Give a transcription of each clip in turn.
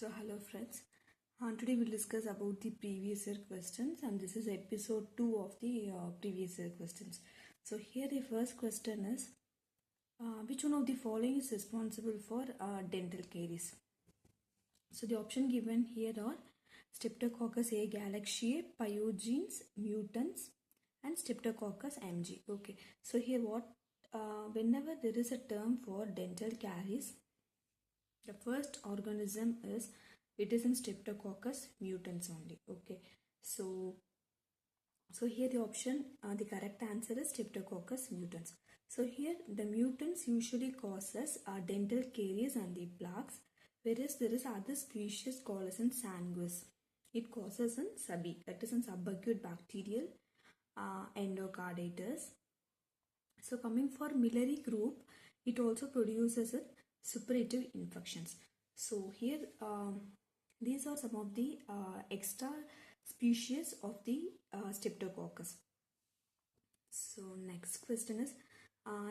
So hello friends, today we'll discuss about the previous year questions, and this is episode 2 of the previous year questions. So here the first question is, which one of the following is responsible for dental caries? So the option given here are Streptococcus agalactiae, pyogenes, mutants, and Streptococcus mg. Okay, so here whenever there is a term for dental caries, the first organism is in Streptococcus mutans only. Okay, so here the option, the correct answer is Streptococcus mutans. So here the mutants usually causes dental caries and the plaques, whereas there is other species called as in sanguis. It causes in SABI, that is in subacute bacterial endocarditis. So coming for miliary group, it also produces suppurative infections. So here these are some of the extra species of the Streptococcus. So next question is,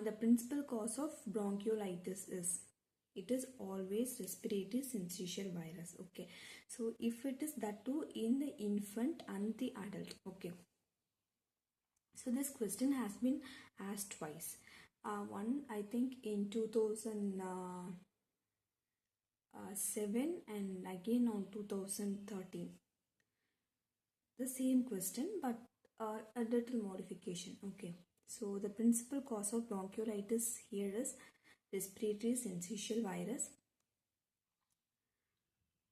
the principal cause of bronchiolitis is, it is always respiratory syncytial virus. Okay, so if it is that too in the infant and the adult. Okay, so this question has been asked twice. One I think in 2007 and again on 2013. The same question but a little modification. Okay, so the principal cause of bronchiolitis here is respiratory syncytial virus.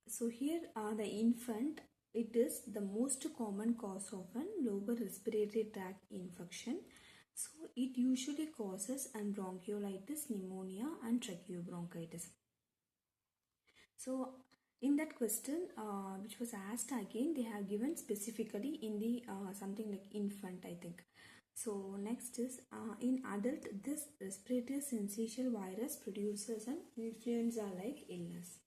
So here the infant, it is the most common cause of an lower respiratory tract infection. So it usually causes an bronchiolitis, pneumonia and tracheobronchitis. So in that question which was asked again, they have given specifically in the something like infant, I think. So next is in adult, this respiratory syncytial virus produces an influenza-like illness.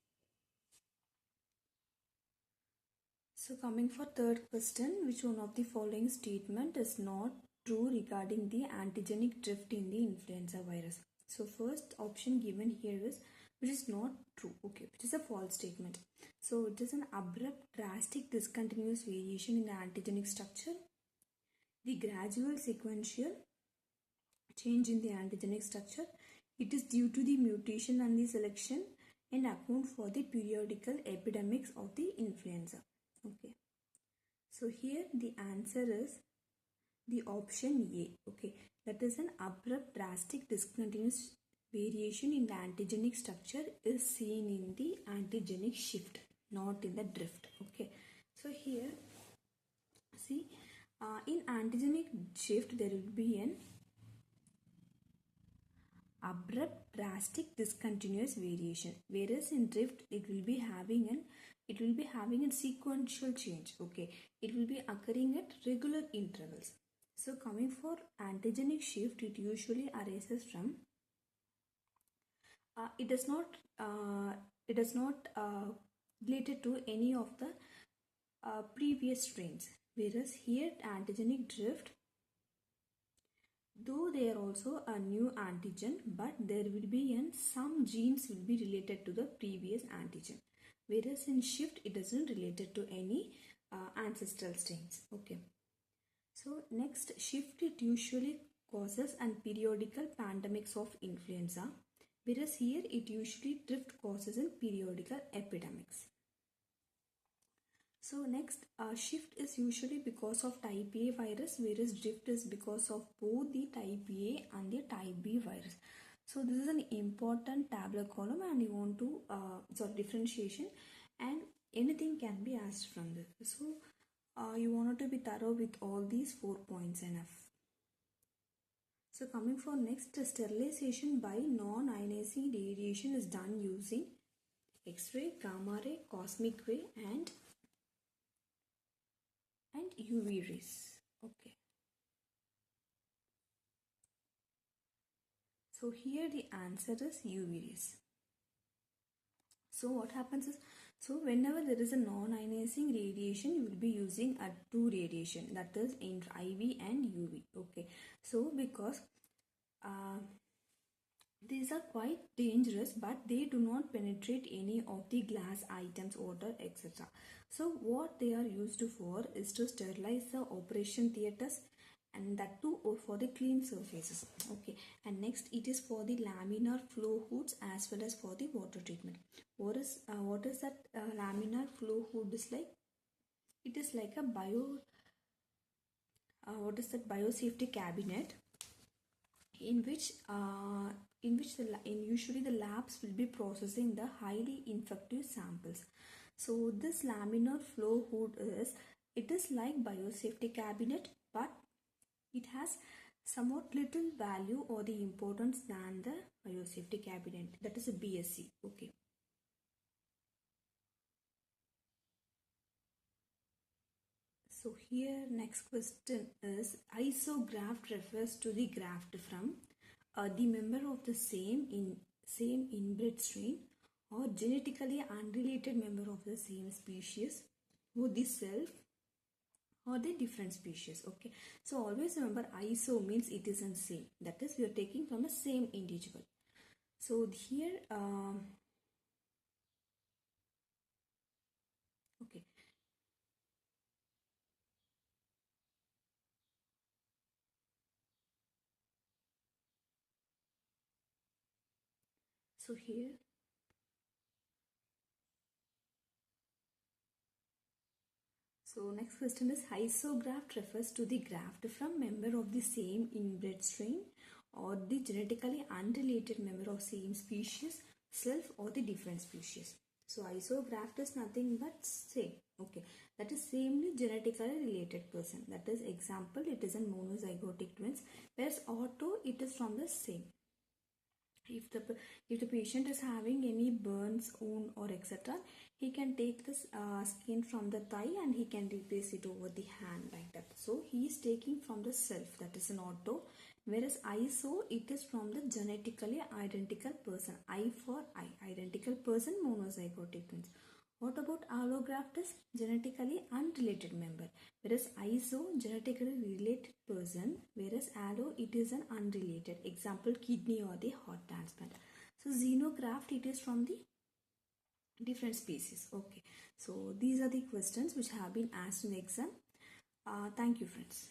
So coming for third question, which one of the following statement is not true regarding the antigenic drift in the influenza virus? So first option given here is, which is not true. Okay, which is a false statement. So it is an abrupt, drastic, discontinuous variation in the antigenic structure. The gradual sequential change in the antigenic structure, it is due to the mutation and the selection and account for the periodical epidemics of the influenza. Okay, so here the answer is the option A. Okay, that is an abrupt, drastic, discontinuous variation in the antigenic structure is seen in the antigenic shift, not in the drift. Okay, so here see in antigenic shift there will be an abrupt, drastic, discontinuous variation, whereas in drift it will be having a sequential change. Okay, it will be occurring at regular intervals. So coming for antigenic shift, it usually arises from it does not related to any of the previous strains, whereas here antigenic drift, though they are also a new antigen, but there will be some genes will be related to the previous antigen, whereas in shift it isn't related to any ancestral strains. Okay, so next, shift it usually causes an periodical pandemics of influenza, whereas here it usually drift causes in periodical epidemics. So next, shift is usually because of type A virus, whereas drift is because of both the type A and the type B virus. So this is an important tabular column, and you want to differentiation, and anything can be asked from this. So you wanted to be thorough with all these 4 points enough. So coming for next, sterilization by non-ionizing radiation is done using X-ray, gamma ray, cosmic ray and UV rays. Okay. So here the answer is UV rays. So what happens is, so whenever there is a non-ionizing radiation, you will be using a two radiation, that is in IV and UV. Okay, so because These are quite dangerous, but they do not penetrate any of the glass items, water, etc. So what they are used for is to sterilize the operation theaters, and that too for the clean surfaces. Okay, and next it is for the laminar flow hoods as well as for the water treatment. What is that laminar flow hood is like? It is like a what is that biosafety cabinet in which usually the labs will be processing the highly infective samples. So this laminar flow hood is like biosafety cabinet, but it has somewhat little value or the importance than the biosafety cabinet, that is a BSc. Okay. So here next question is, isograft refers to the graft from the member of the same inbred strain or genetically unrelated member of the same species who the self or the different species. Okay, so always remember iso means it is in same, that is we are taking from the same individual. So here okay, so here so next question is, isograft refers to the graft from member of the same inbred strain or the genetically unrelated member of same species, self or the different species. So isograft is nothing but same. Okay, that is samely genetically related person. That is example, it is in monozygotic twins, whereas auto it is from the same. If the patient is having any burns, wound or etc., he can take this skin from the thigh and he can replace it over the hand like that. So he is taking from the self, that is an auto, whereas iso it is from the genetically identical person. I for I, identical person, monozygotic twins. What about allograft is genetically unrelated member, whereas iso genetically related person, whereas allo it is an unrelated. Example, kidney or the heart transplant. So xenograft it is from the different species. Okay, so these are the questions which have been asked in the exam. Thank you friends.